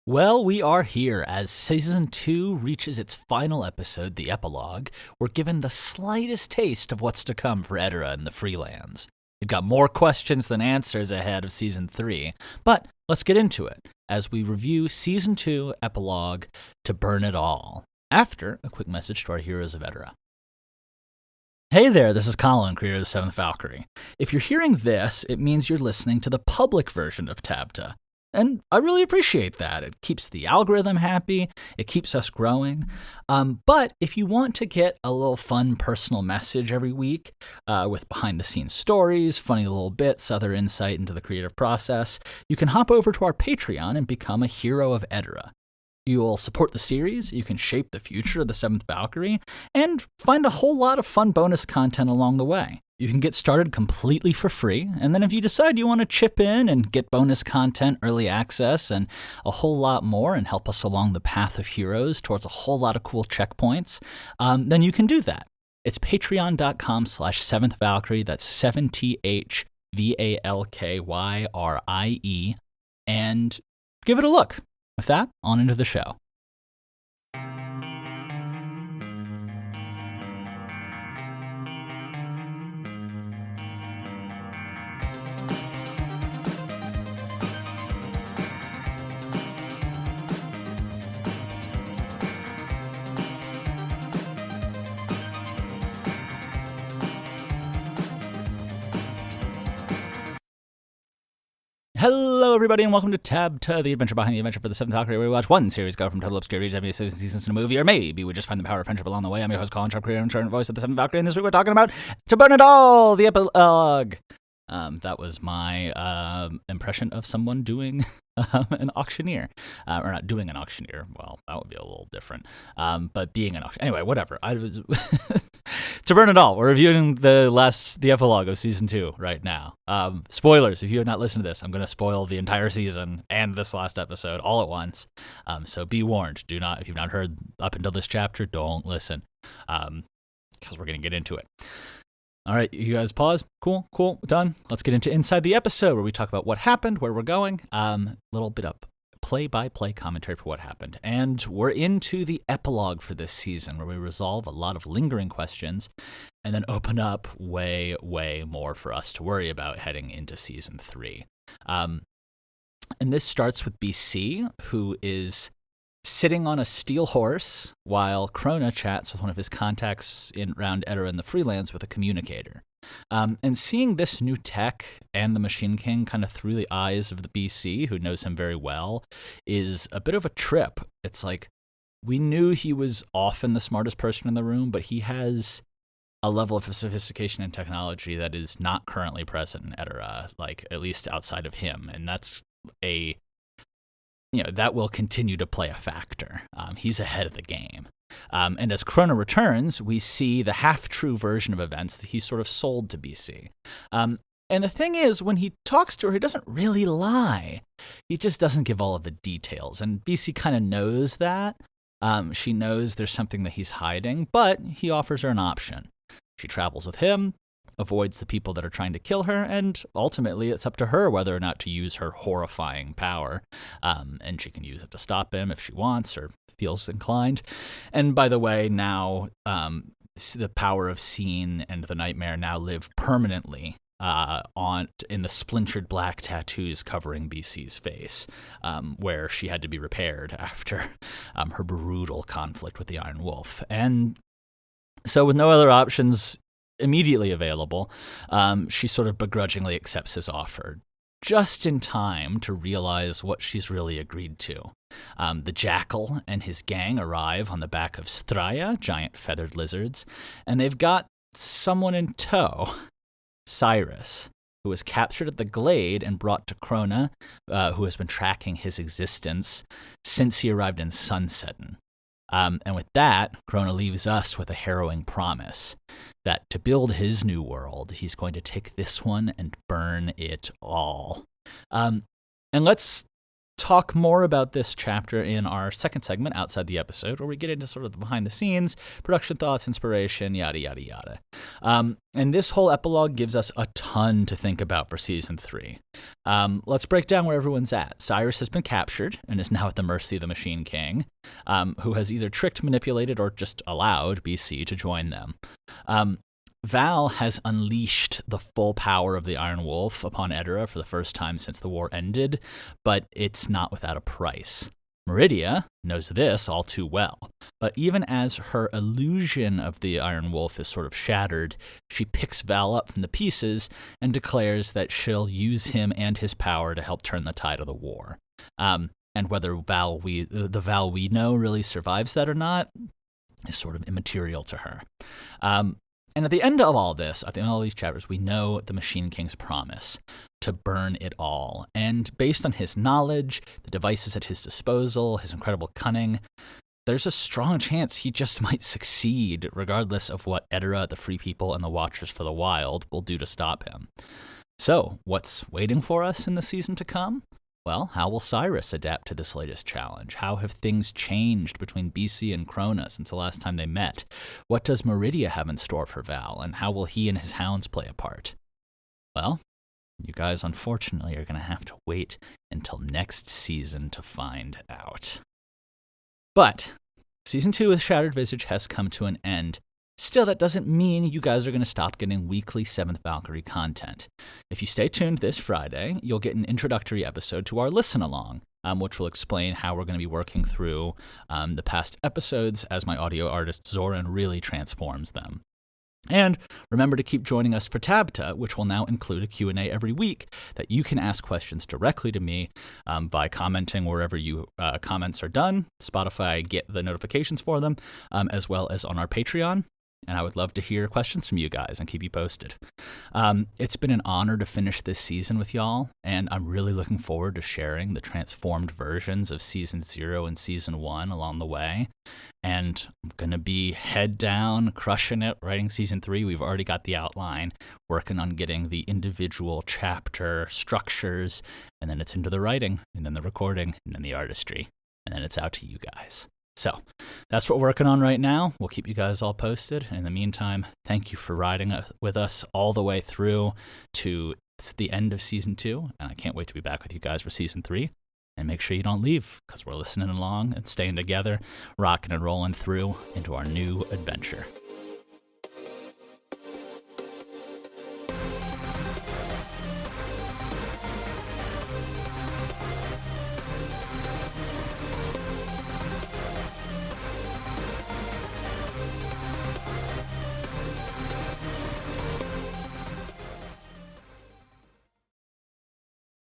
Well, we are here as Season 2 reaches its final episode, the Epilogue. We're given the slightest taste of what's to come for Edara and the Freelands. We've got more questions than answers ahead of Season 3, but let's get into it as we review Season 2 Epilogue to Burn It All, after a quick message to our Heroes of Edara. Hey there, this is Colin, creator of the 7th Valkyrie. If you're hearing this, it means you're listening to the public version of TABTA. And I really appreciate that. It keeps the algorithm happy. It keeps us growing. But if you want to get a little fun personal message every week with behind-the-scenes stories, funny little bits, other insight into the creative process, you can hop over to our Patreon and become a Hero of Edara. You'll support the series, you can shape the future of the 7th Valkyrie, and find a whole lot of fun bonus content along the way. You can get started completely for free, and then if you decide you want to chip in and get bonus content, early access, and a whole lot more and help us along the path of heroes towards a whole lot of cool checkpoints, then you can do that. It's patreon.com/7th Valkyrie, that's 7THVALKYRIE, and give it a look. With that, on into the show. Hello, everybody, and welcome to TABTA, the adventure behind the adventure for the 7th Valkyrie, where we watch one series go from total obscurity to 7 seasons in a movie, or maybe we just find the power of friendship along the way. I'm your host, Colin Sharp, creator and current voice of the 7th Valkyrie, and this week we're talking about To Burn It All, the Epilogue. That was my impression of someone doing an auctioneer. Or not doing an auctioneer. Well, that would be a little different. But being an auctioneer. Anyway, whatever. I was To Burn It All. We're reviewing the epilogue of Season 2 right now. Spoilers. If you have not listened to this, I'm going to spoil the entire season and this last episode all at once. So be warned. Do not, if you've not heard up until this chapter, don't listen. Because we're going to get into it. All right, you guys pause. Cool, done. Let's get into Inside the Episode, where we talk about what happened, where we're going, little bit of play-by-play commentary for what happened. And we're into the epilogue for this season, where we resolve a lot of lingering questions and then open up way, way more for us to worry about heading into Season 3. And this starts with BC, who is sitting on a steel horse while Krona chats with one of his contacts around Edara and the Freelands with a communicator. And seeing this new tech and the Machine King kind of through the eyes of the BC, who knows him very well, is a bit of a trip. It's like, we knew he was often the smartest person in the room, but he has a level of sophistication and technology that is not currently present in Edara, like at least outside of him. And that's that will continue to play a factor. He's ahead of the game. And as Krona returns, we see the half-true version of events that he's sort of sold to BC. And the thing is, when he talks to her, he doesn't really lie. He just doesn't give all of the details. And BC kind of knows that. She knows there's something that he's hiding, but he offers her an option. She travels with him, avoids the people that are trying to kill her, and ultimately it's up to her whether or not to use her horrifying power. And she can use it to stop him if she wants or feels inclined. And by the way, now the power of Seeing and the Nightmare now live permanently in the splintered black tattoos covering BC's face, where she had to be repaired after her brutal conflict with the Iron Wolf. And so with no other options immediately available, she sort of begrudgingly accepts his offer, just in time to realize what she's really agreed to. The Jackal and his gang arrive on the back of Straya, giant feathered lizards, and they've got someone in tow, Cyrus, who was captured at the Glade and brought to Krona, who has been tracking his existence since he arrived in Sunsettin. And with that, Krona leaves us with a harrowing promise that to build his new world, he's going to take this one and burn it all. And let's talk more about this chapter in our second segment outside the episode, where we get into sort of the behind the scenes, production thoughts, inspiration, yada, yada, yada. And this whole epilogue gives us a ton to think about for season 3. Let's break down where everyone's at. Cyrus has been captured and is now at the mercy of the Machine King, who has either tricked, manipulated, or just allowed BC to join them. Val has unleashed the full power of the Iron Wolf upon Edara for the first time since the war ended, but it's not without a price. Meridia knows this all too well, but even as her illusion of the Iron Wolf is sort of shattered, she picks Val up from the pieces and declares that she'll use him and his power to help turn the tide of the war. And whether the Val we know really survives that or not is sort of immaterial to her. And at the end of all this, at the end of all these chapters, we know the Machine King's promise to burn it all. And based on his knowledge, the devices at his disposal, his incredible cunning, there's a strong chance he just might succeed, regardless of what Edara, the Free People, and the Watchers for the Wild will do to stop him. So, what's waiting for us in the season to come? Well, how will Cyrus adapt to this latest challenge? How have things changed between BC and Krona since the last time they met? What does Meridia have in store for Val, and how will he and his hounds play a part? Well, you guys unfortunately are going to have to wait until next season to find out. But Season 2 with Shattered Visage has come to an end. Still, that doesn't mean you guys are going to stop getting weekly 7th Valkyrie content. If you stay tuned this Friday, you'll get an introductory episode to our Listen Along, which will explain how we're going to be working through the past episodes as my audio artist Zoran really transforms them. And remember to keep joining us for TABTA, which will now include a Q&A every week that you can ask questions directly to me by commenting wherever you comments are done. Spotify, get the notifications for them, as well as on our Patreon. And I would love to hear questions from you guys and keep you posted. It's been an honor to finish this season with y'all, and I'm really looking forward to sharing the transformed versions of Season 0 and Season 1 along the way. And I'm going to be head down, crushing it, writing Season 3. We've already got the outline, working on getting the individual chapter structures, and then it's into the writing, and then the recording, and then the artistry, and then it's out to you guys. So that's what we're working on right now. We'll keep you guys all posted. In the meantime, thank you for riding with us all the way through to the end of Season 2. And I can't wait to be back with you guys for Season 3. And make sure you don't leave, because we're listening along and staying together, rocking and rolling through into our new adventure.